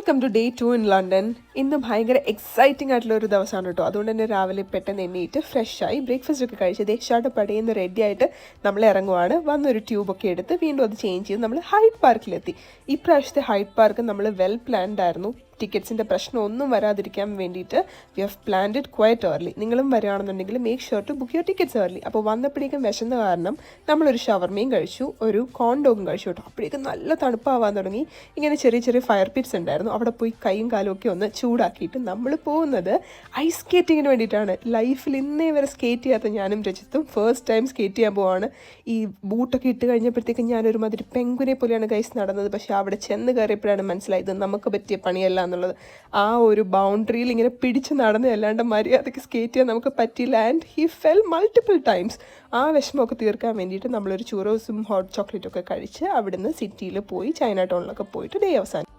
Welcome to day 2 in London. ഇന്ന് ഭയങ്കര exciting ആയിട്ടുള്ള ഒരു ദിവസമാണ് കേട്ടോ. അതുകൊണ്ട് തന്നെ രാവിലെ പെട്ടെന്ന് എണ്ണീറ്റ് ഫ്രഷായി ബ്രേക്ക്ഫാസ്റ്റ് ഒക്കെ കഴിച്ചത് ഷർട്ട് പടയുന്ന റെഡി ആയിട്ട് നമ്മൾ ഇറങ്ങുവാണ്. വന്നൊരു ട്യൂബൊക്കെ എടുത്ത് വീണ്ടും അത് ചേഞ്ച് ചെയ്ത് നമ്മൾ ഹൈഡ് പാർക്കിലെത്തി. ഈ പ്രാവശ്യത്തെ ഹൈഡ് പാർക്ക് നമ്മൾ വെൽ പ്ലാൻഡ് ആയിരുന്നു. ടിക്കറ്റ്സിൻ്റെ പ്രശ്നം ഒന്നും വരാതിരിക്കാൻ വേണ്ടിയിട്ട് we have planned it quite early. നിങ്ങളും വരികയാണെന്നുണ്ടെങ്കിൽ make sure to book your tickets early. അപ്പോൾ വന്നപ്പോഴേക്കും വിശന്ന കാരണം നമ്മളൊരു ഷവർമയും കഴിച്ചു, ഒരു കോൺഡോഗും കഴിച്ചു കേട്ടോ. അപ്പോഴേക്കും നല്ല തണുപ്പാവാൻ തുടങ്ങി. ഇങ്ങനെ ചെറിയ ചെറിയ ഫയർ പിറ്റ്സ് ഉണ്ടായിരുന്നു. അവിടെ പോയി കൈയും കാലും ഒക്കെ ഒന്ന് ചൂടാക്കിയിട്ട് നമ്മൾ പോകുന്നത് ഐസ് സ്കേറ്റിങ്ങിന് വേണ്ടിയിട്ടാണ്. ലൈഫിൽ ഇന്നേ വരെ സ്കേറ്റ് ചെയ്യാത്ത ഞാനും രജിത്തും ഫസ്റ്റ് ടൈം സ്കേറ്റ് ചെയ്യാൻ പോവാണ്. ഈ ബൂട്ടൊക്കെ ഇട്ട് കഴിഞ്ഞപ്പോഴത്തേക്കും ഞാനൊരുമാതിരി പെങ്കുനെ പോലെയാണ് ഗൈസ് നടന്നത്. പക്ഷേ അവിടെ ചെന്ന് കയറിയപ്പോഴാണ് മനസ്സിലായത് നമുക്ക് പറ്റിയ പണിയല്ല എന്നുള്ളത്. ആ ഒരു ബൗണ്ടറിയിൽ ഇങ്ങനെ പിടിച്ച് നടന്ന് അല്ലാണ്ട് മര്യാദയ്ക്ക് സ്കേറ്റ് ചെയ്യാൻ നമുക്ക് പറ്റിയില്ല. And he fell multiple times. ആ വിഷമമൊക്കെ തീർക്കാൻ വേണ്ടിയിട്ട് നമ്മളൊരു ചൂറോസും ഹോട്ട് ചോക്ലേറ്റും ഒക്കെ കഴിച്ച് അവിടുന്ന് സിറ്റിയിൽ പോയി ചൈന ടൗണിലൊക്കെ പോയിട്ട് ഡേ അവസാനം.